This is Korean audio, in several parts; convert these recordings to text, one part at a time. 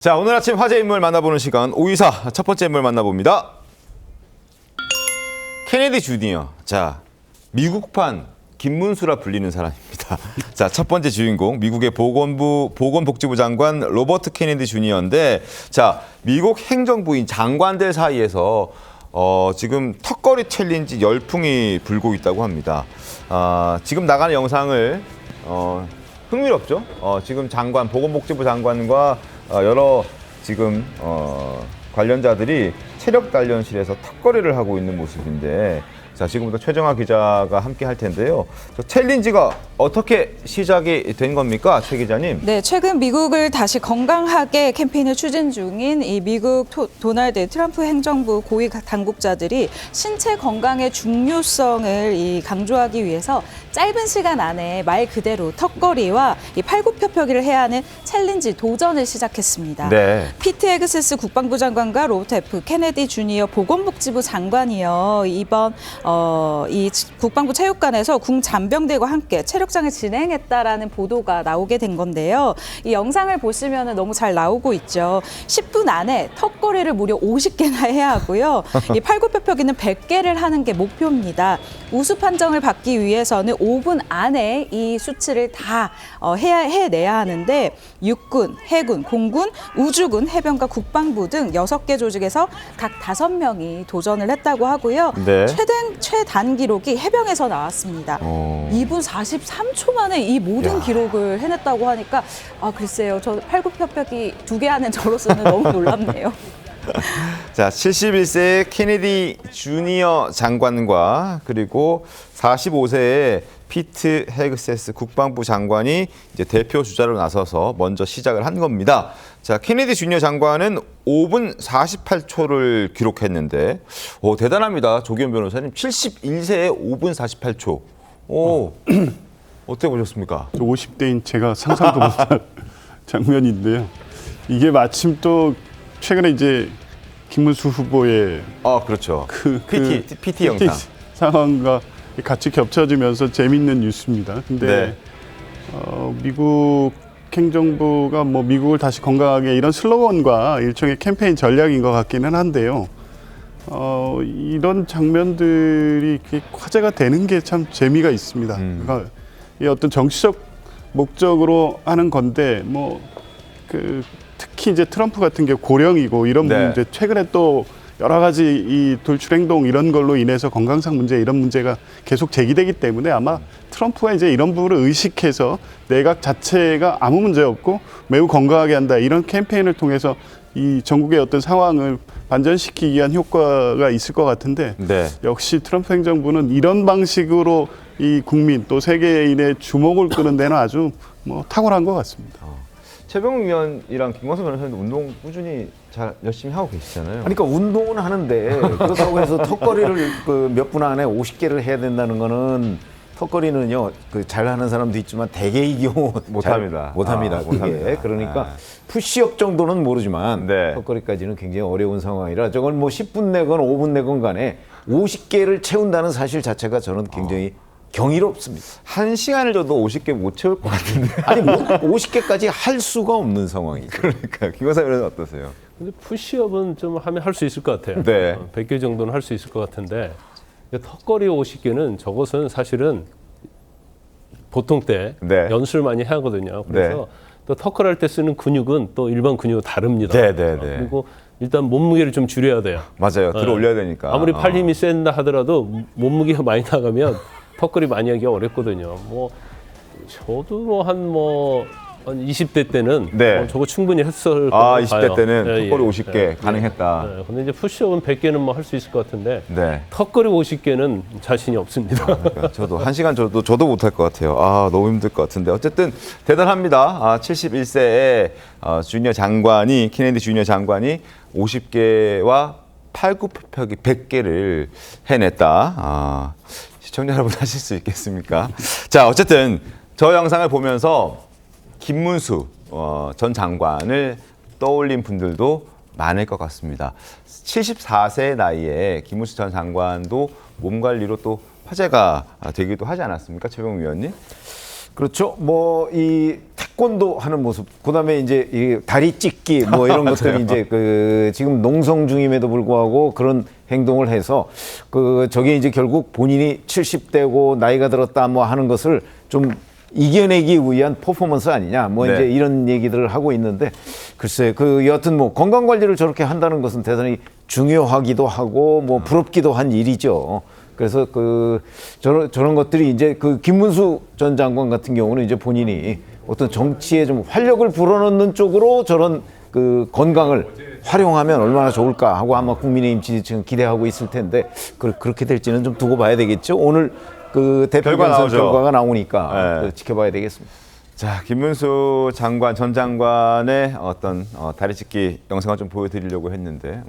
자, 오늘 아침 화제 인물 만나보는 시간 524 첫 번째 인물 만나봅니다. 케네디 주니어. 자, 미국판 김문수라 불리는 사람입니다. 자, 첫 번째 주인공 미국의 보건복지부 장관 로버트 케네디 주니어인데, 자, 미국 행정부인 장관들 사이에서 지금 턱걸이 챌린지 열풍이 불고 있다고 합니다. 지금 나가는 영상을 흥미롭죠? 지금 보건복지부 장관과 여러 지금 관련자들이 체력 단련실에서 턱걸이를 하고 있는 모습인데, 자, 지금부터 최정아 기자가 함께 할 텐데요. 저 챌린지가 어떻게 시작이 된 겁니까, 최 기자님? 네, 최근 미국을 다시 건강하게 캠페인을 추진 중인 이 미국 도널드 트럼프 행정부 고위 당국자들이 신체 건강의 중요성을 강조하기 위해서 짧은 시간 안에 말 그대로 턱걸이와 이 팔굽혀펴기를 해야 하는 챌린지 도전을 시작했습니다. 네. 피트 헤그세스 국방부 장관과 로버트 F 케네디 주니어 보건복지부 장관이요, 이번 이 국방부 체육관에서 군 잔병들과 함께 체력장을 진행했다라는 보도가 나오게 된 건데요. 이 영상을 보시면 너무 잘 나오고 있죠. 10분 안에 턱걸이를 무려 50개나 해야 하고요. 이 팔굽혀펴기는 100개를 하는 게 목표입니다. 우수 판정을 받기 위해서는 5분 안에 이 수치를 다 해내야 하는데, 육군, 해군, 공군, 우주군, 해병과 국방부 등 6개 조직에서 각 5명이 도전을 했다고 하고요. 네. 최단 기록이 해병에서 나왔습니다. 2분 43초 만에 이 모든 기록을 해냈다고 하니까 글쎄요. 저 팔굽혀펴기 2개 하는 저로서는 너무 놀랍네요. 자, 71세의 케네디 주니어 장관과 그리고 45세의 피트 헤그세스 국방부 장관이 이제 대표 주자로 나서서 먼저 시작을 한 겁니다. 자, 케네디 주니어 장관은 5분 48초를 기록했는데, 대단합니다. 조기현 변호사님. 71세에 5분 48초. 어떻게 보셨습니까? 50대인 제가 상상도 못할 장면인데요. 이게 마침 또 최근에 이제 김문수 후보의 그렇죠. PT 영상 상황과 같이 겹쳐지면서 재밌는 뉴스입니다. 근데 네. 미국 행정부가 뭐 미국을 다시 건강하게 이런 슬로건과 일종의 캠페인 전략인 것 같기는 한데요. 이런 장면들이 이렇게 화제가 되는 게 참 재미가 있습니다. 그러니까 이 어떤 정치적 목적으로 하는 건데, 특히 이제 트럼프 같은 게 고령이고 이런 문제, 최근에 또 여러 가지 이 돌출 행동 이런 걸로 인해서 건강상 문제, 이런 문제가 계속 제기되기 때문에 아마 트럼프가 이제 이런 부분을 의식해서 내각 자체가 아무 문제 없고 매우 건강하게 한다, 이런 캠페인을 통해서 이 전국의 어떤 상황을 반전시키기 위한 효과가 있을 것 같은데, 역시 트럼프 행정부는 이런 방식으로 이 국민 또 세계인의 주목을 끄는 데는 아주 탁월한 것 같습니다. 최병욱 위원이랑 김광석 변호사님도 운동 꾸준히 잘 열심히 하고 계시잖아요. 그러니까 운동은 하는데 그렇다고 해서 턱걸이를 몇 분 안에 50개를 해야 된다는 거는, 턱걸이는요, 잘하는 사람도 있지만 대개의 경우 못합니다. 못합니다. 그게. 그러니까 푸시업 정도는 모르지만 네. 턱걸이까지는 굉장히 어려운 상황이라, 저건 10분 내건 5분 내건 간에 50개를 채운다는 사실 자체가 저는 굉장히 경이롭습니다. 1시간을 줘도 50개 못 채울 것 같은데. 아니, 50개까지 할 수가 없는 상황이죠. 그러니까 김광석 변호사 어떠세요? 근데 푸시업은 좀 하면 할 수 있을 것 같아요. 네. 100개 정도는 할 수 있을 것 같은데, 턱걸이 50개는 저것은 사실은 보통 때 연습을 많이 하거든요. 그래서 또 턱걸이 할 때 쓰는 근육은 또 일반 근육은 다릅니다. 그리고 일단 몸무게를 좀 줄여야 돼요. 맞아요. 들어 올려야 되니까. 아무리 팔 힘이 센다 하더라도 몸무게가 많이 나가면 턱걸이 많이 하기 어렵거든요. 저도 한 20대 때는 저거 충분히 했을 거라고 봐요. 20대 때는 턱걸이 50개 가능했다. 근데 이제 푸시업은 100개는 할 수 있을 것 같은데, 네. 턱걸이 50개는 자신이 없습니다. 그러니까 저도 1시간 저도 못할 것 같아요. 너무 힘들 것 같은데. 어쨌든 대단합니다. 71세의 주니어 장관이, 케네디 주니어 장관이 50개와 팔굽혀펴기 100개를 해냈다. 시청자 여러분 하실 수 있겠습니까? 자, 어쨌든 저 영상을 보면서 김문수 전 장관을 떠올린 분들도 많을 것 같습니다. 74세 나이에 김문수 전 장관도 몸 관리로 또 화제가 되기도 하지 않았습니까, 최병욱 위원님? 그렇죠. 이 태권도 하는 모습, 그다음에 이제 이 다리 찢기 뭐 이런 것들이 이제 그 지금 농성 중임에도 불구하고 그런 행동을 해서 그 저게 이제 결국 본인이 70대고 나이가 들었다 뭐 하는 것을 좀 이겨내기 위한 퍼포먼스 아니냐 뭐 네. 이제 이런 얘기들을 하고 있는데 글쎄 그 여하튼 뭐 건강 관리를 저렇게 한다는 것은 대단히 중요하기도 하고 뭐 부럽기도 한 일이죠. 그래서 그 저런 것들이 이제 그 김문수 전 장관 같은 경우는 이제 본인이 어떤 정치에 좀 활력을 불어넣는 쪽으로 저런 그 건강을 활용하면 얼마나 좋을까 하고 아마 국민의힘 지지층은 기대하고 있을 텐데 그렇게 될지는 좀 두고 봐야 되겠죠. 오늘 그 대표 경선 결과가 나오니까 네. 지켜봐야 되겠습니다. 자, 김문수 장관 전 장관의 어떤 다리 찢기 영상을 좀 보여드리려고 했는데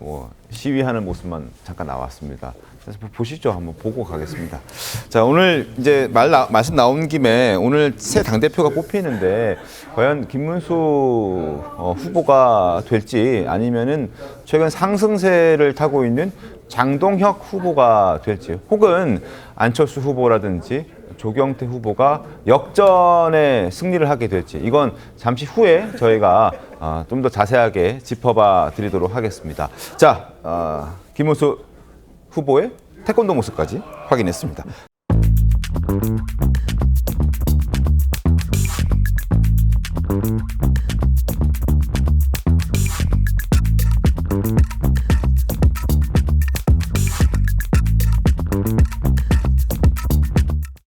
시위하는 모습만 잠깐 나왔습니다. 그래서 보시죠. 한번 보고 가겠습니다. 자, 오늘 이제 말씀 나온 김에 오늘 새 당대표가 뽑히는데 과연 김문수 후보가 될지 아니면은 최근 상승세를 타고 있는 장동혁 후보가 될지 혹은 안철수 후보라든지 조경태 후보가 역전의 승리를 하게 될지 이건 잠시 후에 저희가 좀 더 자세하게 짚어봐 드리도록 하겠습니다. 자, 김문수 후보의 태권도 모습까지 확인했습니다.